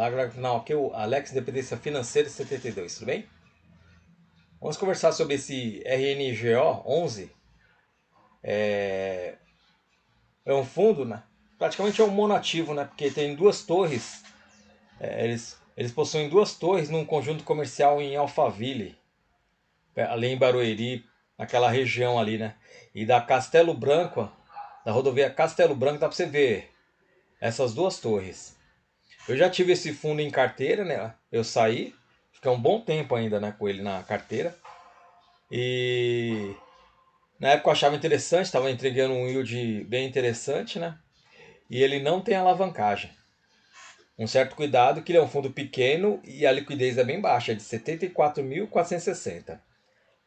Fala galera do canal, aqui é o Alex, Independência Financeira 72, tudo bem? Vamos conversar sobre esse RNGO 11. É um fundo, né? Praticamente é um monoativo, né? Porque tem duas torres. Eles possuem duas torres num conjunto comercial em Alphaville, ali em Barueri, naquela região ali, né? E da Castelo Branco, da rodovia Castelo Branco, dá pra você ver essas duas torres. Eu já tive esse fundo em carteira, né? Eu saí, fiquei um bom tempo ainda, né, com ele na carteira. E na época eu achava interessante, estava entregando um yield bem interessante, né? E ele não tem alavancagem. Um certo cuidado que ele é um fundo pequeno e a liquidez é bem baixa, é de 74.460.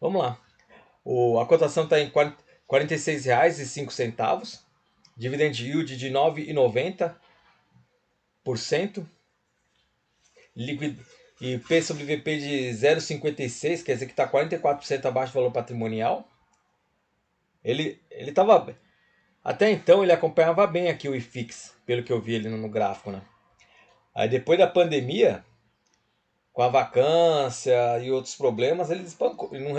Vamos lá. A cotação está em R$ 46,05. Dividend yield de 9,90%. E P sobre VP de 0,56, quer dizer que está 44% abaixo do valor patrimonial. Ele estava... Até então ele acompanhava bem aqui o IFIX, pelo que eu vi ali no gráfico, né? Aí depois da pandemia, com a vacância e outros problemas, ele despancou, ele não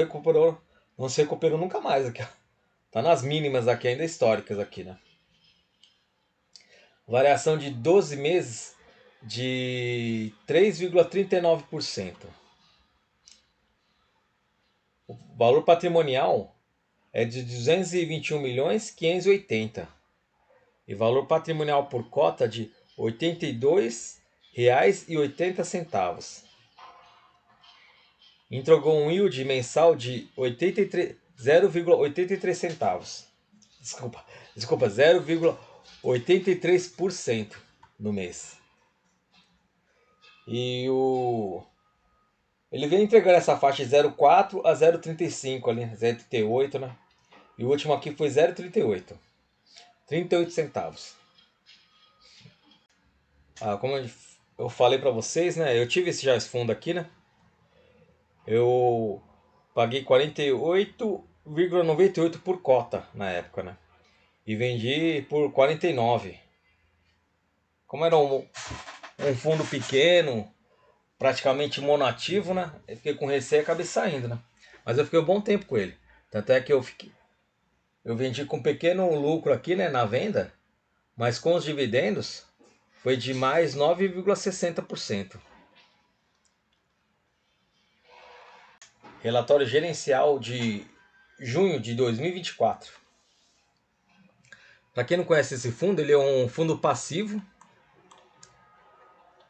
se recuperou nunca mais aqui. Tá nas mínimas aqui, ainda históricas aqui, né? Variação de 12 meses de 3,39%. O valor patrimonial é de 221.580.000. E valor patrimonial por cota de R$ 82,80. Entregou um yield mensal de 0,83 centavos. Desculpa, 0,83% no mês. E ele vem entregando essa faixa de 0,4 a 0,35 ali, 0,38, né? E o último aqui foi 0,38. 38 centavos. Como eu falei para vocês, né? Eu tive esse fundo aqui, né? Eu paguei 48,98 por cota na época, né? E vendi por 49. Como era um fundo pequeno, praticamente monoativo, né? Eu fiquei com receio e acabei saindo, né? Mas eu fiquei um bom tempo com ele. Tanto é que eu vendi com pequeno lucro aqui, né, na venda, mas com os dividendos foi de mais 9,60%. Relatório gerencial de junho de 2024. Para quem não conhece esse fundo, ele é um fundo passivo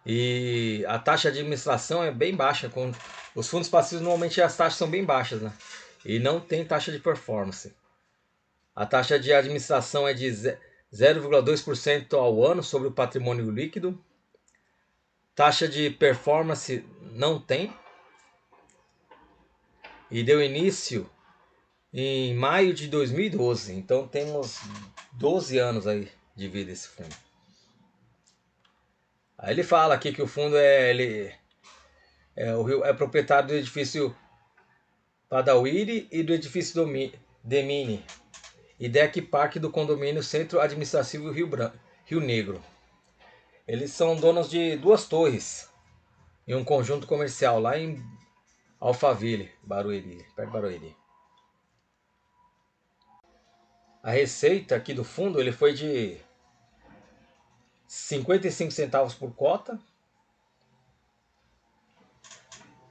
e a taxa de administração é bem baixa. Com os fundos passivos, normalmente as taxas são bem baixas, né? E não tem taxa de performance. A taxa de administração é de 0,2% ao ano sobre o patrimônio líquido. Taxa de performance não tem. E deu início em maio de 2012. Então temos 12 anos aí de vida esse fundo. Aí ele fala aqui que o fundo é proprietário do edifício Padawiri e do edifício Demini e Deck Park do condomínio Centro Administrativo Rio Negro. Eles são donos de duas torres em um conjunto comercial lá em Alphaville, Barueri, perto de Barueri. A receita aqui do fundo ele foi de 55 centavos por cota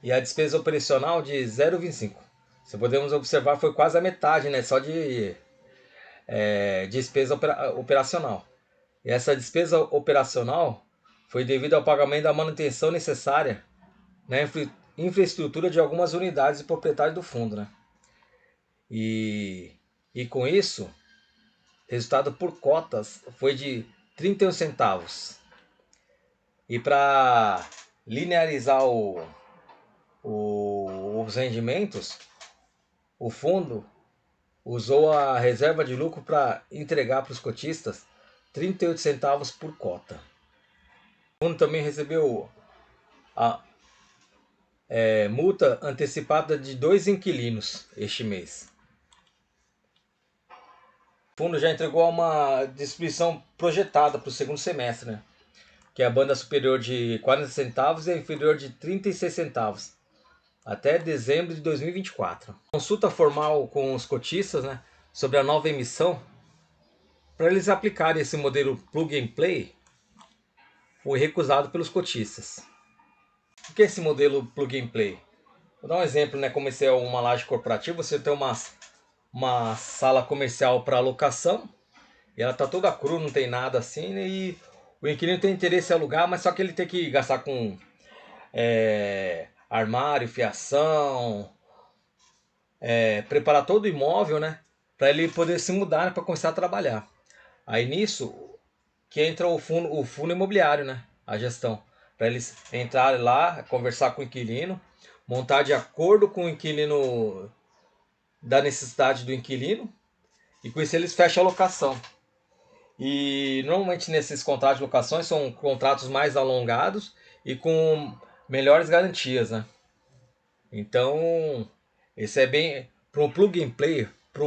e a despesa operacional de 0,25. Se podemos observar, foi quase a metade, né? Só de despesa operacional. E essa despesa operacional foi devido ao pagamento da manutenção necessária na infraestrutura de algumas unidades de proprietário do fundo, né? E com isso, resultado por cotas foi de 31 centavos. E para linearizar os rendimentos, o fundo usou a reserva de lucro para entregar para os cotistas 38 centavos por cota. O fundo também recebeu a multa antecipada de 2 inquilinos este mês. O fundo já entregou uma distribuição projetada para o segundo semestre, né? que é a banda superior de 40 centavos e a inferior de 36 centavos, até dezembro de 2024. Consulta formal com os cotistas, né, sobre a nova emissão, para eles aplicarem esse modelo Plug and Play, foi recusado pelos cotistas. O que é esse modelo Plug and Play? Vou dar um exemplo, né, como esse é uma laje corporativa, você tem uma sala comercial para locação, e ela está toda crua, não tem nada assim, né, e o inquilino tem interesse em alugar, mas só que ele tem que gastar com armário, fiação, preparar todo o imóvel, né? Para ele poder se mudar, né, para começar a trabalhar. Aí nisso que entra o fundo imobiliário, né? A gestão. Para eles entrarem lá, conversar com o inquilino, montar de acordo com o inquilino, da necessidade do inquilino, e com isso eles fecham a locação. E normalmente nesses contratos de locações são contratos mais alongados e com melhores garantias, né? Então, esse é bem para um plug and play, para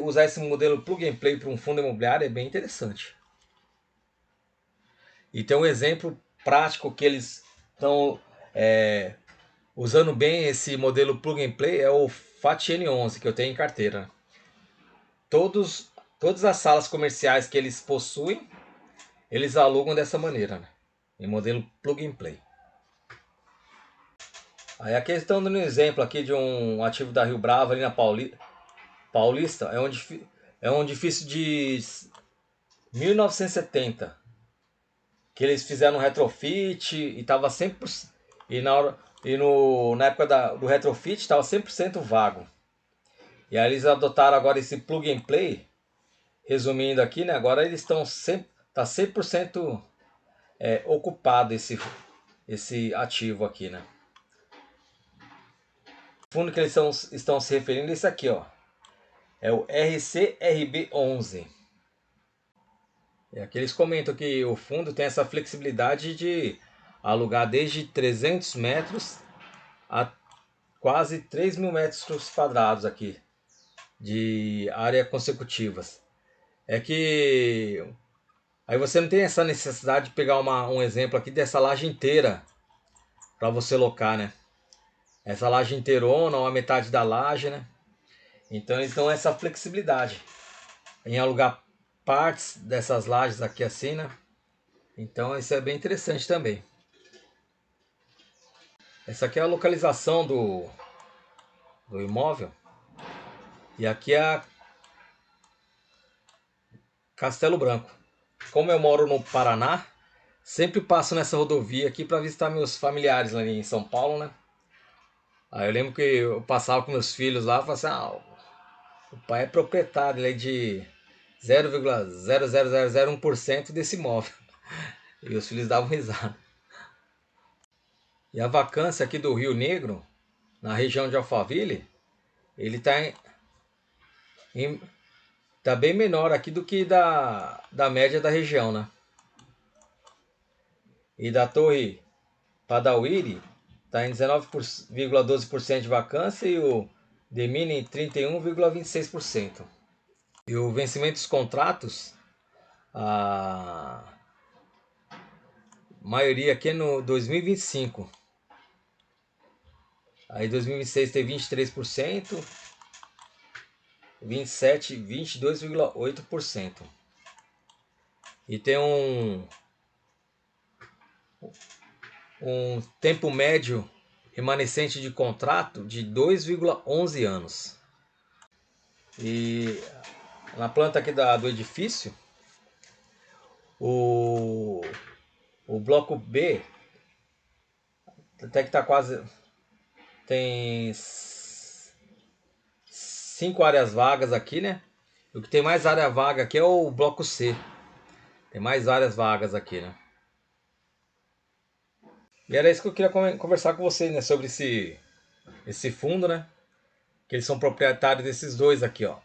usar esse modelo plug and play para um fundo imobiliário é bem interessante. E tem um exemplo prático que eles estão usando bem esse modelo plug and play, é o FAT N11 que eu tenho em carteira. Todas as salas comerciais que eles possuem, eles alugam dessa maneira, né? Em modelo plug and play. Aí aqui eles estão dando um exemplo aqui de um ativo da Rio Bravo ali na Paulista, é um edifício de 1970 que eles fizeram um retrofit e estava 100%, na época do retrofit estava 100% vago. E aí eles adotaram agora esse plug and play, resumindo aqui, né? Agora eles estão 100% ocupado esse ativo aqui, né? O fundo que eles estão se referindo é esse aqui, ó. É o RCRB11. E aqui eles comentam que o fundo tem essa flexibilidade de alugar desde 300 metros a quase 3.000 metros quadrados aqui de área consecutivas. É que aí você não tem essa necessidade de pegar um exemplo aqui dessa laje inteira para você locar, né? Essa laje inteirona ou a metade da laje, né? Então eles dão essa flexibilidade em alugar partes dessas lajes aqui assim, né? Então isso é bem interessante também. Essa aqui é a localização do imóvel. E aqui é Castelo Branco. Como eu moro no Paraná, sempre passo nessa rodovia aqui para visitar meus familiares lá em São Paulo, né? Aí eu lembro que eu passava com meus filhos lá e falava assim, o pai é proprietário ele é de 0,00001% desse imóvel. E os filhos davam risada. E a vacância aqui do Rio Negro, na região de Alphaville, ele tá bem menor aqui do que da média da região, né? E da Torre Padauíri está em 19,12% de vacância e o Demini em 31,26%. E o vencimento dos contratos, a maioria aqui é no 2025. Aí 2026 tem 23%, 27, 22,8%. E tem um tempo médio remanescente de contrato de 2,11 anos. E na planta aqui do edifício, o bloco B até que tá quase, tem 5 áreas vagas aqui, né? O que tem mais área vaga aqui é o bloco C. Tem mais áreas vagas aqui, né? E era isso que eu queria conversar com vocês, né? Sobre esse fundo, né? Que eles são proprietários desses dois aqui, ó.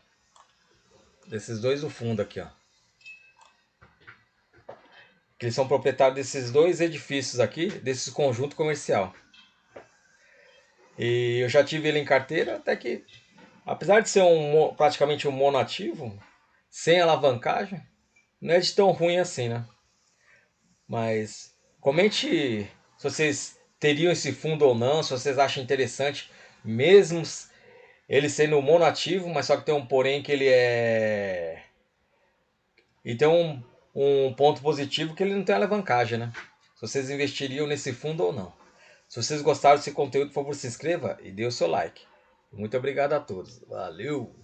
Desses dois do fundo aqui, ó. Que eles são proprietários desses dois edifícios aqui, desse conjunto comercial. E eu já tive ele em carteira, até que, apesar de ser praticamente um monoativo, sem alavancagem, não é de tão ruim assim, né? Mas comente se vocês teriam esse fundo ou não, se vocês acham interessante, mesmo ele sendo monoativo, mas só que tem um porém que ele é. E tem um ponto positivo que ele não tem alavancagem, né? Se vocês investiriam nesse fundo ou não. Se vocês gostaram desse conteúdo, por favor, se inscreva e dê o seu like. Muito obrigado a todos. Valeu!